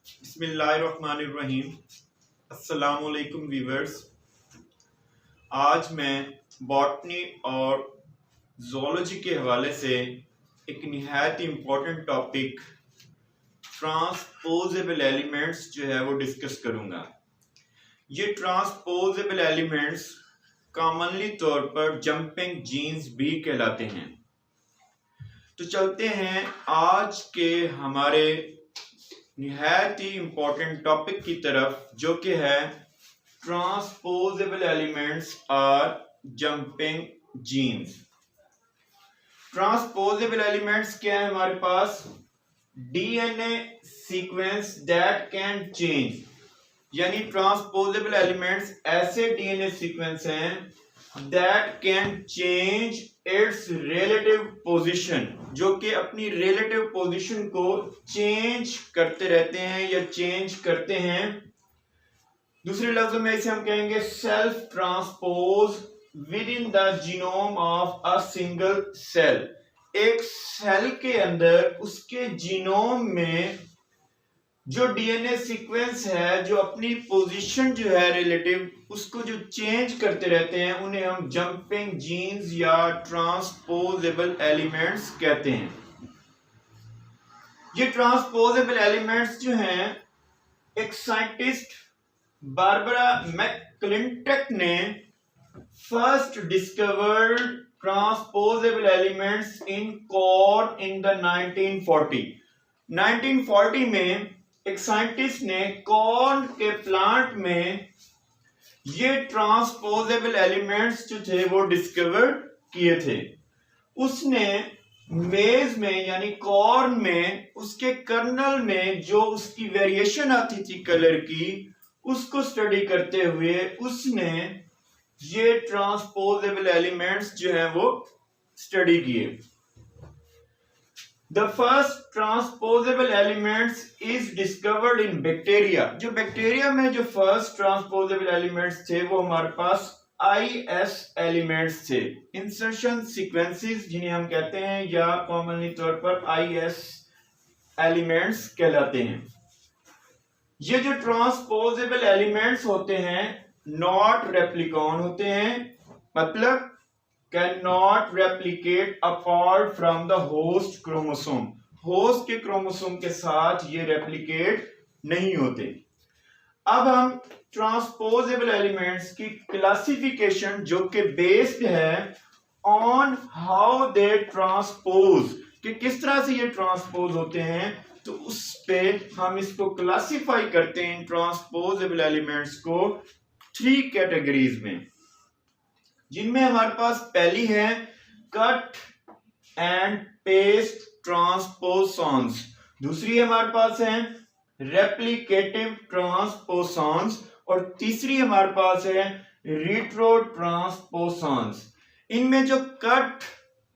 बिस्मिल्लाहिर्रहमानिर्रहीम। अस्सलामुअलैकुम व्यूअर्स। आज मैं बॉटनी और ज़ूलॉजी के हवाले से एक निहायत इम्पोर्टेंट टॉपिक ट्रांसपोजेबल एलिमेंट्स जो है वो डिस्कस करूँगा। ये ट्रांसपोजेबल एलिमेंट्स कॉमनली तौर पर जंपिंग जीन्स भी कहलाते हैं। तो चलते हैं आज के हमारे निहायत ही इम्पोर्टेंट टॉपिक की तरफ, जो कि है ट्रांसपोजेबल एलिमेंट्स और जंपिंग जीन्स। ट्रांसपोजेबल एलिमेंट्स क्या है हमारे पास? DNA sequence that can change, यानी ट्रांसपोजेबल एलिमेंट्स ऐसे डीएनए सीक्वेंस हैं that can change its relative position, जो कि अपनी रिलेटिव पोजीशन को चेंज करते रहते हैं या चेंज करते हैं। दूसरे लफ्जों में इसे हम कहेंगे self transpose within the genome of a single cell. एक सेल के अंदर उसके जीनोम में जो डीएनए सीक्वेंस है, जो अपनी पोजीशन जो है रिलेटिव, उसको जो चेंज करते रहते हैं, उन्हें हम जंपिंग जीन्स या ट्रांसपोजेबल एलिमेंट्स कहते हैं। ये ट्रांसपोजेबल एलिमेंट्स जो हैं, एक साइंटिस्ट बारबरा मैकक्लिंटक ने first discovered transposable elements in corn in the 1940 में एक साइंटिस्ट ने कॉर्न के प्लांट में ये ट्रांसपोजेबल एलिमेंट्स जो थे वो डिस्कवर किए थे। उसने मेज में यानी कॉर्न में उसके कर्नल में जो उसकी वेरिएशन आती थी कलर की, उसको स्टडी करते हुए उसने ये ट्रांसपोजेबल एलिमेंट्स जो है वो स्टडी किए। The first transposable elements is discovered in bacteria। जो बैक्टीरिया में जो फर्स्ट ट्रांसपोजेबल एलिमेंट्स थे वो हमारे पास IS एलिमेंट्स थे, इंसर्शन सीक्वेंसेस जिन्हें हम कहते हैं, या कॉमनली तौर पर IS एलिमेंट्स कहलाते हैं। ये जो ट्रांसपोजेबल एलिमेंट्स होते हैं नॉट रेप्लिकॉन होते हैं, मतलब cannot replicate apart from the host chromosome। Host के क्रोमोसोम के साथ ये रेप्लिकेट नहीं होते। अब हम ट्रांसपोजेबल एलिमेंट्स की क्लासिफिकेशन, जो कि बेस्ड है ऑन हाउ दे ट्रांसपोज, कि किस तरह से ये ट्रांसपोज होते हैं, तो उस पे हम इसको क्लासिफाई करते हैं ट्रांसपोजेबल एलिमेंट्स को 3 कैटेगरीज में, जिनमें हमारे पास पहली है कट एंड पेस्ट ट्रांसपोसॉन्स, दूसरी हमारे पास है रेप्लिकेटिव ट्रांसपोसॉन्स, और तीसरी हमारे पास है रिट्रो ट्रांसपोसॉन्स। इनमें जो कट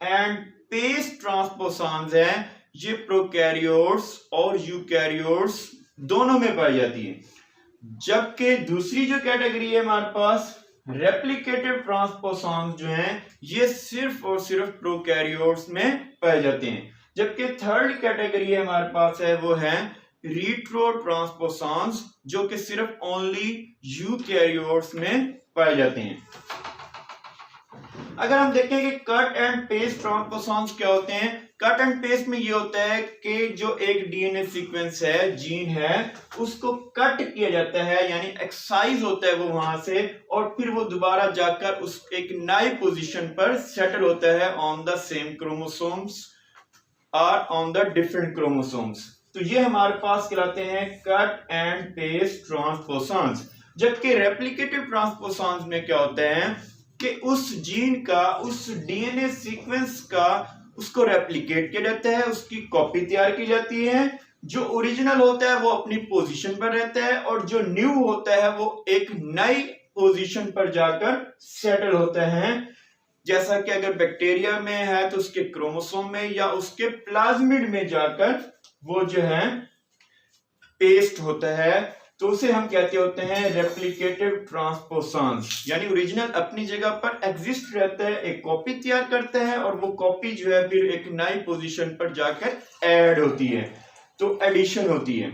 एंड पेस्ट ट्रांसपोसॉन्स है, ये प्रोकैरियोट्स और यूकैरियोट्स दोनों में पाई जाती है, जबकि दूसरी जो कैटेगरी है हमारे पास रेप्लिकेटिव ट्रांसपोसॉन्स जो हैं, ये सिर्फ और सिर्फ प्रोकैरियोट्स में पाए जाते हैं। जबकि थर्ड कैटेगरी है हमारे पास है वो है रिट्रो ट्रांसपोसॉन्स, जो कि सिर्फ ओनली यूकैरियोट्स में पाए जाते हैं। अगर हम देखें कि कट एंड पेस्ट ट्रांसपोसॉन्स क्या होते हैं, कट एंड पेस्ट में ये होता है कि जो एक डीएनए सीक्वेंस है, जीन है, उसको कट किया जाता है, यानी एक्साइज होता है वो वहां से, और फिर वो दोबारा जाकर उस एक नई पोजीशन पर सेटल होता है ऑन द सेम क्रोमोसोम्स और ऑन द डिफरेंट क्रोमोसोम्स। तो ये हमारे पास कहलाते हैं कट एंड पेस्ट ट्रांसपोसॉन्स। जबकि रेप्लिकेटिव ट्रांसपोसॉन्स में क्या होता है कि उस जीन का, उस डीएनए सीक्वेंस का, उसको रेप्लिकेट किया जाता है, उसकी कॉपी तैयार की जाती है। जो ओरिजिनल होता है वो अपनी पोजीशन पर रहता है, और जो न्यू होता है वो एक नई पोजीशन पर जाकर सेटल होता है। जैसा कि अगर बैक्टीरिया में है तो उसके क्रोमोसोम में या उसके प्लाज्मिड में जाकर वो जो है पेस्ट होता है, तो उसे हम कहते होते हैं रेप्लिकेटिव ट्रांसपोसॉन्स, यानी ओरिजिनल अपनी जगह पर एग्जिस्ट रहता है, एक कॉपी तैयार करता है, और वो कॉपी जो है फिर एक नई पोजीशन पर जाकर ऐड होती है, तो एडिशन होती है।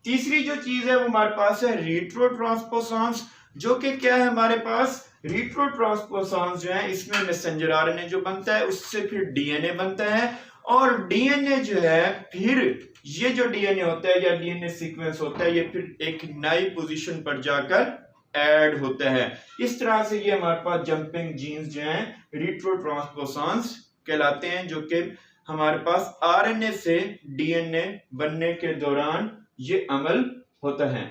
तीसरी जो चीज है वो हमारे पास है रिट्रो ट्रांसपोसॉन्स, जो कि क्या है हमारे पास रिट्रो ट्रांसपोसॉन्स जो है इसमें मैसेंजर आरएनए जो बनता है उससे फिर डीएनए बनता है, और डीएनए जो है फिर ये जो डीएनए होता है या डीएनए सीक्वेंस होता है ये फिर एक नई पोजीशन पर जाकर ऐड होता है। इस तरह से ये हमारे पास जंपिंग जीन्स जो हैं रिट्रो ट्रांसपोसॉन्स कहलाते हैं, जो कि हमारे पास आरएनए से डीएनए बनने के दौरान ये अमल होता है।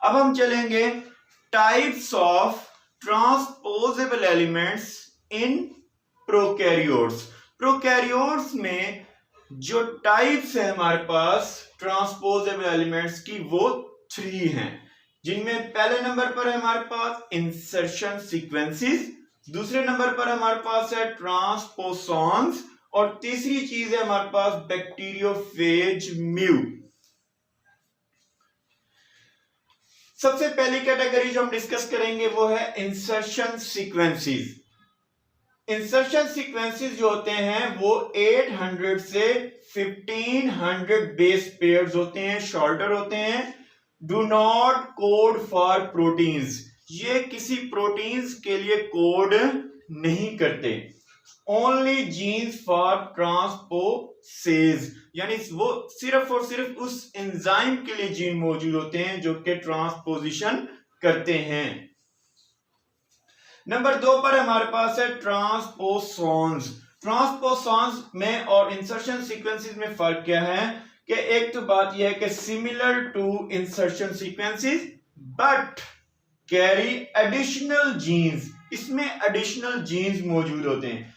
अब हम चलेंगे types of transposable elements in prokaryotes. Prokaryotes में जो टाइप्स है हमारे पास ट्रांसपोजेबल एलिमेंट्स की वो 3 हैं, जिनमें पहले नंबर पर है हमारे पास इंसर्शन सीक्वेंसेस, दूसरे नंबर पर हमारे पास है ट्रांसपोसॉन्स, और तीसरी चीज है हमारे पास बैक्टीरियोफेज म्यू। सबसे पहली कैटेगरी जो हम डिस्कस करेंगे वो है इंसर्शन सीक्वेंसेस। इंसर्शन सीक्वेंसेस जो होते हैं वो 800 से 1500 बेस पेयर्स होते हैं, शॉर्टर होते हैं। Do not code for proteins, ये किसी प्रोटीन्स के लिए कोड नहीं करते। ओनली जीन्स फॉर ट्रांसपोसेज, यानी वो सिर्फ और सिर्फ उस एंजाइम के लिए जीन मौजूद होते हैं जो कि ट्रांसपोजिशन करते हैं। नंबर 2 पर हमारे पास है ट्रांसपोसॉन्स। ट्रांसपोसॉन्स में और इंसर्शन सीक्वेंसेस में फर्क क्या है कि एक तो बात यह है कि similar to insertion sequences but carry additional genes, इसमें एडिशनल जीन्स मौजूद होते हैं,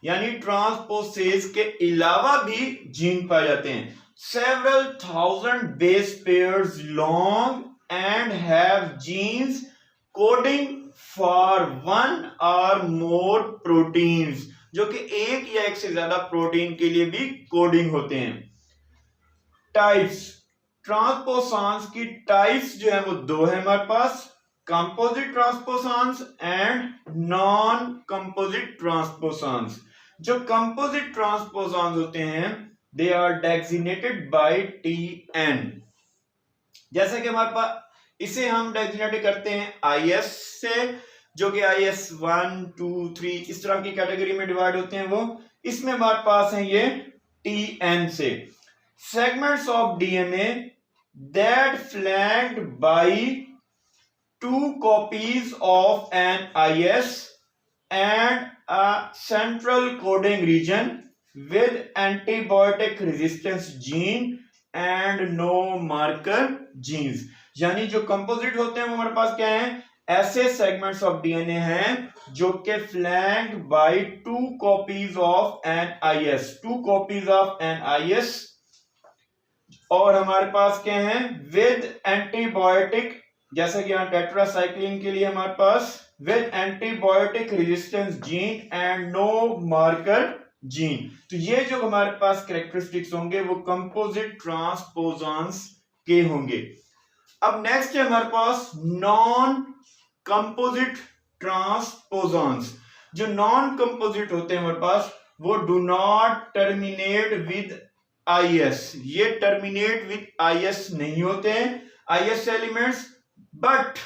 यानी ट्रांसपोसेज के अलावा भी जीन पाए जाते हैं। Several thousand base pairs long and have genes coding for 1 or more proteins, जो कि एक या एक से ज्यादा प्रोटीन के लिए भी कोडिंग होते हैं। टाइप्स, ट्रांसपोसॉन्स की टाइप्स जो है वो 2 है हमारे पास, composite transposons and non composite transposons. जो कंपोजिट ट्रांसपोसॉन्स होते हैं they are designated by TN, जैसे कि हमारे पास इसे हम डेजिग्नेट करते हैं IS से, जो कि IS 1 2 3 इस तरह की कैटेगरी में डिवाइड होते हैं। वो इसमें हमारे पास है ये TN से। Segments of DNA that flanked by 2 copies of an IS and a central coding region with antibiotic resistance gene and no marker genes, यानी जो कंपोजिट होते हैं वो हमारे पास क्या है, ऐसे सेगमेंट्स ऑफ डीएनए हैं जो कि flanked bye 2 copies of an IS, 2 copies of an IS, और हमारे पास क्या है विद एंटीबायोटिक, जैसा कि यहाँ टेट्रासाइक्लिन के लिए हमारे पास with antibiotic resistance gene and no marker gene. तो ये जो हमारे पास कैरेक्टरिस्टिक्स होंगे वो कंपोजिट ट्रांसपोसॉन्स के होंगे। अब नेक्स्ट है हमारे पास नॉन कंपोजिट ट्रांसपोसॉन्स। जो नॉन कंपोजिट होते हैं हमारे पास वो do not terminate with IS, ये टर्मिनेट विद IS नहीं होते हैं IS elements, but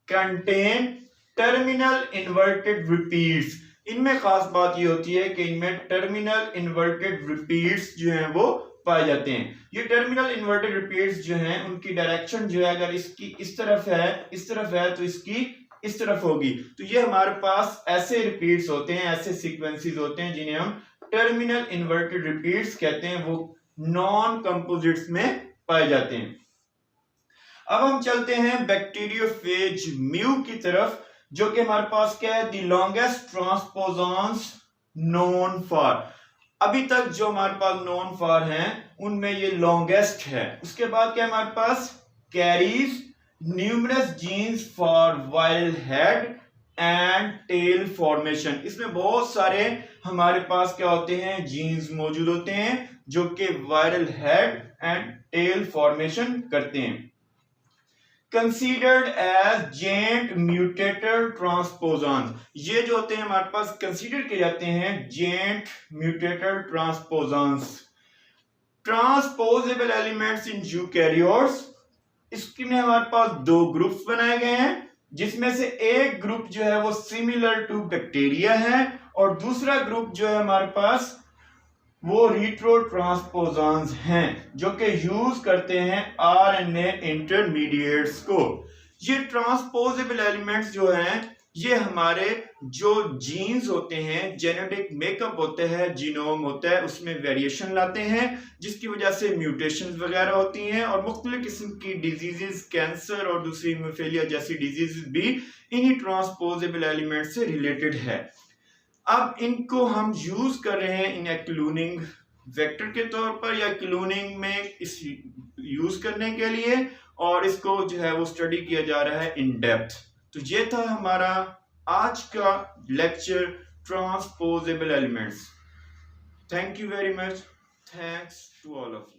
contain terminal inverted repeats. इनमें खास बात ये होती है कि इनमें टर्मिनल इन्वर्टेड रिपीट्स जो हैं वो पाए जाते हैं। ये टर्मिनल इन्वर्टेड रिपीट्स जो हैं उनकी डायरेक्शन जो है अगर इसकी इस तरफ है तो इसकी इस तरफ होगी। तो ये हमारे पास ऐसे रिपीट्स होते हैं, ऐसे सीक्वेंसेस होते हैं जिन्हें हम टर्मिनल इन्वर्टेड रिपीट्स कहते हैं, वो नॉन कंपोजिट्स में पाए जाते हैं। अब हम चलते हैं बैक्टीरियोफेज म्यू की तरफ, जो कि हमारे पास क्या है द लॉन्गेस्ट ट्रांसपोसॉन्स नोन फॉर। अभी तक जो हमारे पास नोन फॉर हैं उनमें ये लॉन्गेस्ट है। उसके बाद क्या हमारे पास carries numerous genes for wild head and tail formation. इसमें बहुत सारे हमारे पास क्या होते हैं जीन्स मौजूद होते हैं जो कि viral head and tail formation करते हैं। Considered as gent mutated transposons, ये जो होते हैं हमारे पास कंसीडर किए जाते हैं जेंट mutated transposons. Transposable elements in eukaryotes, इसके में हमारे पास दो ग्रुप्स बनाए गए हैं, जिसमें से एक ग्रुप जो है वो सिमिलर टू बैक्टीरिया है और दूसरा ग्रुप जो है हमारे पास वो रिट्रो ट्रांसपोजान्स हैं जो कि यूज करते हैं आरएनए इंटरमीडिएट्स को। ये ट्रांसपोजेबल एलिमेंट्स जो हैं ये हमारे जो जीन्स होते हैं, जेनेटिक मेकअप होते हैं, जीनोम होता है, उसमें वेरिएशन लाते हैं जिसकी वजह से म्यूटेशंस वगैरह होती हैं और मुख्तलिफ किस्म की डिजीजेस, कैंसर और दूसरी हीमोफीलिया जैसी डिजीजेस भी इन्हीं ट्रांसपोजेबल एलिमेंट से रिलेटेड है। अब इनको हम यूज कर रहे हैं इन क्लोनिंग वेक्टर के तौर पर या क्लोनिंग में इस यूज करने के लिए, और इसको जो है वो स्टडी किया जा रहा है इन डेप्थ। तो ये था हमारा आज का lecture transposable elements. Thank you very much. Thanks to all of you.